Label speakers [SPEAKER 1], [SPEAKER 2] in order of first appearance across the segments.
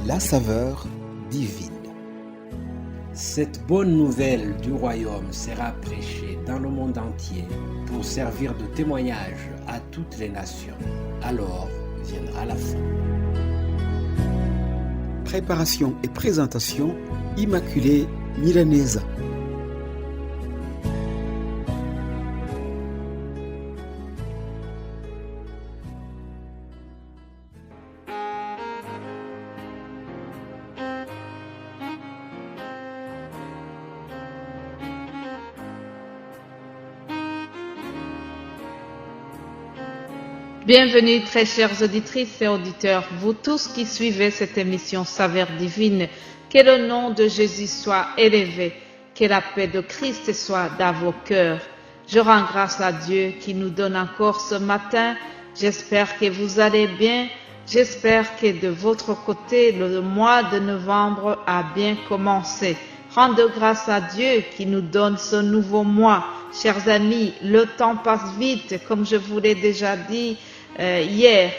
[SPEAKER 1] la saveur divine. Cette bonne nouvelle du royaume sera prêchée dans le monde entier pour servir de témoignage à toutes les nations. Alors viendra la fin. Préparation et présentation, Immaculée Milanesa.
[SPEAKER 2] Bienvenue très chères auditrices et auditeurs, vous tous qui suivez cette émission Saveur divine, que le nom de Jésus soit élevé, que la paix de Christ soit dans vos cœurs. Je rends grâce à Dieu qui nous donne encore ce matin. J'espère que vous allez bien, j'espère que de votre côté le mois de novembre a bien commencé. Rendez grâce à Dieu qui nous donne ce nouveau mois. Chers amis, le temps passe vite, comme je vous l'ai déjà dit hier.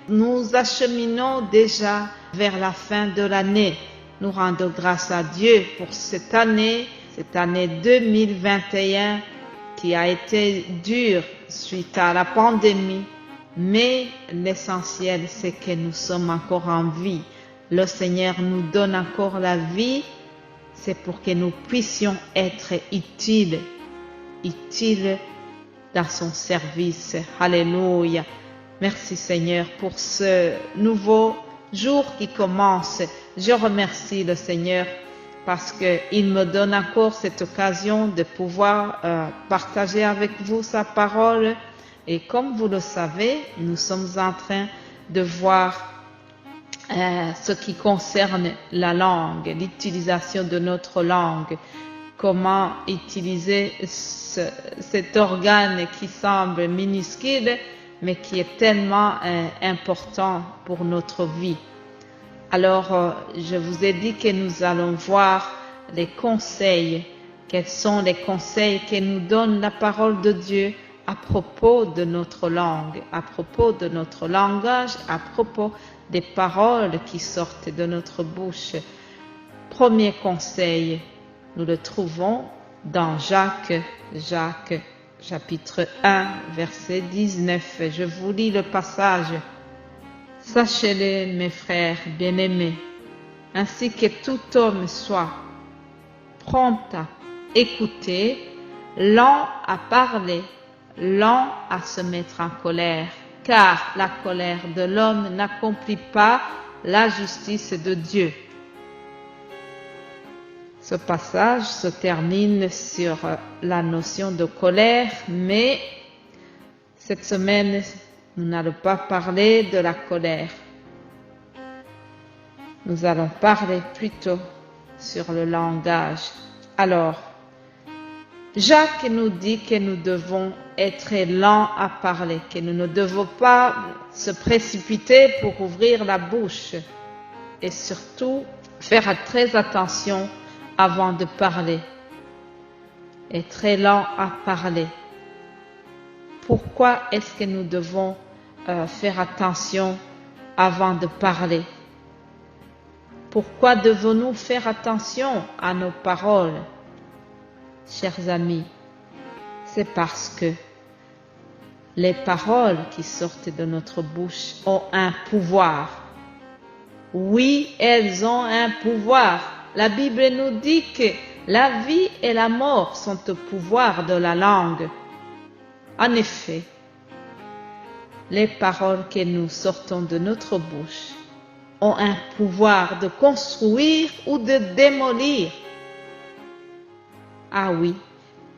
[SPEAKER 2] Nous acheminons déjà vers la fin de l'année. Nous rendons grâce à Dieu pour cette année 2021 qui a été dure suite à la pandémie. Mais l'essentiel, c'est que nous sommes encore en vie. Le Seigneur nous donne encore la vie. C'est pour que nous puissions être utiles dans son service. Alléluia. Merci Seigneur pour ce nouveau jour qui commence. Je remercie le Seigneur parce qu'il me donne encore cette occasion de pouvoir partager avec vous sa parole. Et comme vous le savez, nous sommes en train de voir ce qui concerne la langue, l'utilisation de notre langue. Comment utiliser cet organe qui semble minuscule, mais qui est tellement important pour notre vie. Alors, je vous ai dit que nous allons voir les conseils. Quels sont les conseils que nous donne la parole de Dieu à propos de notre langue, à propos de notre langage, à propos des paroles qui sortent de notre bouche. Premier conseil, nous le trouvons dans Jacques chapitre 1, verset 19. Je vous lis le passage. Sachez-le, mes frères bien-aimés, ainsi que tout homme soit prompt à écouter, lent à parler, lent à se mettre en colère, car la colère de l'homme n'accomplit pas la justice de Dieu. Ce passage se termine sur la notion de colère, mais cette semaine, nous n'allons pas parler de la colère. Nous allons parler plutôt sur le langage. Alors, Jacques nous dit que nous devons être lents à parler, que nous ne devons pas se précipiter pour ouvrir la bouche et surtout faire très attention avant de parler. Être lent à parler. Pourquoi est-ce que nous devons faire attention avant de parler? Pourquoi devons-nous faire attention à nos paroles? Chers amis, c'est parce que les paroles qui sortent de notre bouche ont un pouvoir. Oui, elles ont un pouvoir. La Bible nous dit que la vie et la mort sont au pouvoir de la langue. En effet, les paroles que nous sortons de notre bouche ont un pouvoir de construire ou de démolir. Ah oui,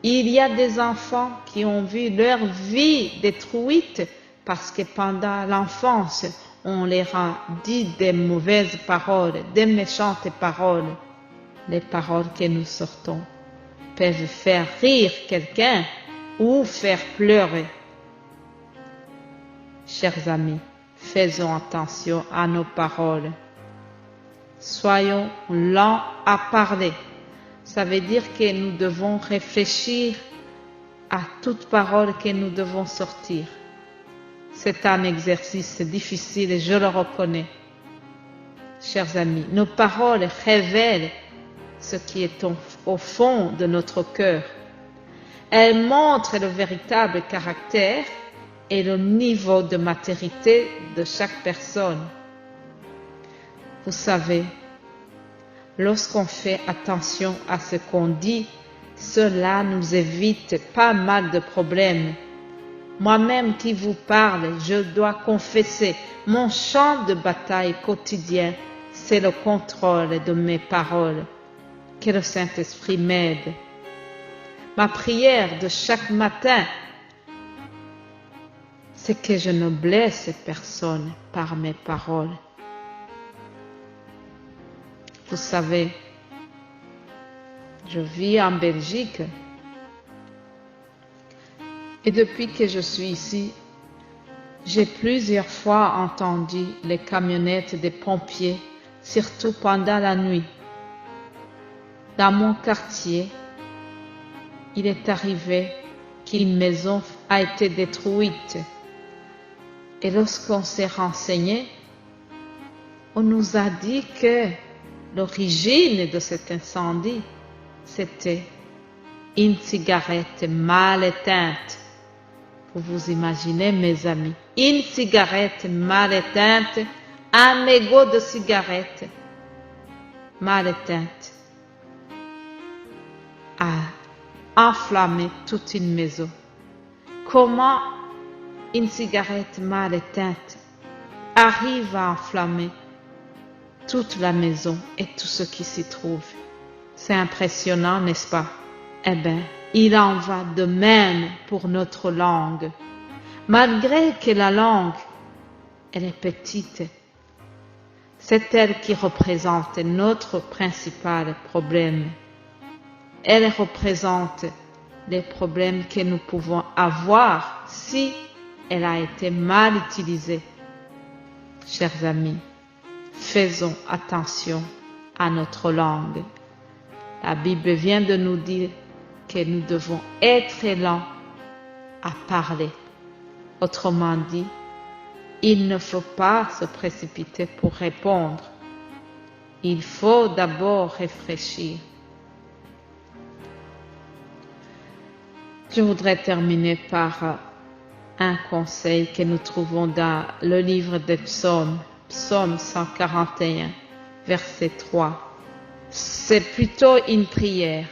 [SPEAKER 2] il y a des enfants qui ont vu leur vie détruite parce que pendant l'enfance, on leur a dit des mauvaises paroles, des méchantes paroles. Les paroles que nous sortons peuvent faire rire quelqu'un ou faire pleurer. Chers amis, faisons attention à nos paroles. Soyons lents à parler. Ça veut dire que nous devons réfléchir à toute parole que nous devons sortir. C'est un exercice difficile, je le reconnais. chers amis, nos paroles révèlent ce qui est au fond de notre cœur. Elles montrent le véritable caractère et le niveau de maturité de chaque personne. Vous savez, lorsqu'on fait attention à ce qu'on dit, cela nous évite pas mal de problèmes. Moi-même qui vous parle, je dois confesser, mon champ de bataille quotidien, c'est le contrôle de mes paroles. Que le Saint-Esprit m'aide. Ma prière de chaque matin, c'est que je ne blesse personne par mes paroles. Vous savez, je vis en Belgique et depuis que je suis ici, j'ai plusieurs fois entendu les camionnettes des pompiers, surtout pendant la nuit. Dans mon quartier, il est arrivé qu'une maison a été détruite. Et lorsqu'on s'est renseigné, on nous a dit que l'origine de cet incendie, c'était une cigarette mal éteinte. Vous vous imaginez, mes amis, une cigarette mal éteinte, un mégot de cigarette mal éteinte a enflammé toute une maison. Comment une cigarette mal éteinte arrive à enflammer toute la maison et tout ce qui s'y trouve? C'est impressionnant, n'est-ce pas? Eh bien, il en va de même pour notre langue. Malgré que la langue, elle est petite, c'est elle qui représente notre principal problème. Elle représente les problèmes que nous pouvons avoir si elle a été mal utilisée. Chers amis, faisons attention à notre langue. La Bible vient de nous dire que nous devons être lents à parler. Autrement dit, il ne faut pas se précipiter pour répondre. Il faut d'abord réfléchir. Je voudrais terminer par un conseil que nous trouvons dans le livre des psaumes, psaume 141, verset 3. C'est plutôt une prière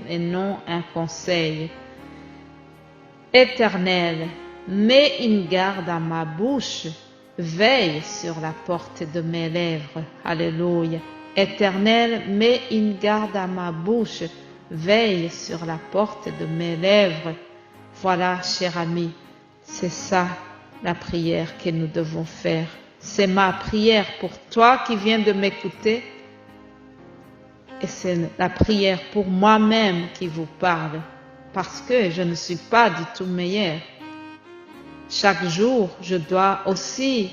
[SPEAKER 2] et non un conseil. Éternel, mets une garde à ma bouche, veille sur la porte de mes lèvres. Alléluia. Éternel, mets une garde à ma bouche, veille sur la porte de mes lèvres. Voilà, cher ami, c'est ça la prière que nous devons faire. C'est ma prière pour toi qui viens de m'écouter et c'est la prière pour moi-même qui vous parle parce que je ne suis pas du tout meilleur. Chaque jour, je dois aussi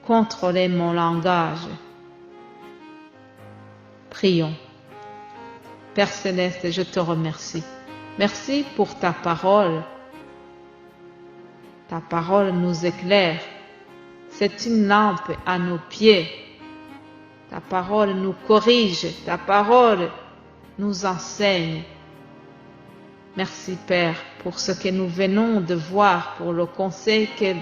[SPEAKER 2] contrôler mon langage. Prions. Père Céleste, je te remercie. Merci pour ta parole. Ta parole nous éclaire. C'est une lampe à nos pieds. Ta parole nous corrige. Ta parole nous enseigne. Merci Père pour ce que nous venons de voir, pour le conseil que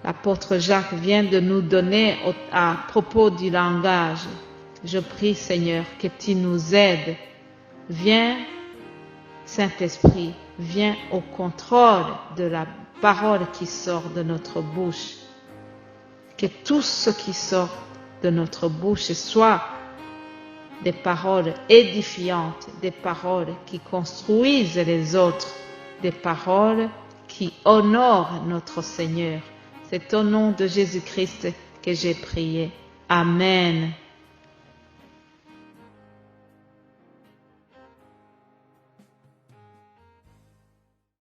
[SPEAKER 2] l'apôtre Jacques vient de nous donner à propos du langage. Je prie Seigneur que tu nous aides. Viens Saint-Esprit, viens au contrôle de la parole qui sort de notre bouche. Que tout ce qui sort de notre bouche soit des paroles édifiantes, des paroles qui construisent les autres, des paroles qui honorent notre Seigneur. C'est au nom de Jésus-Christ que j'ai prié. Amen.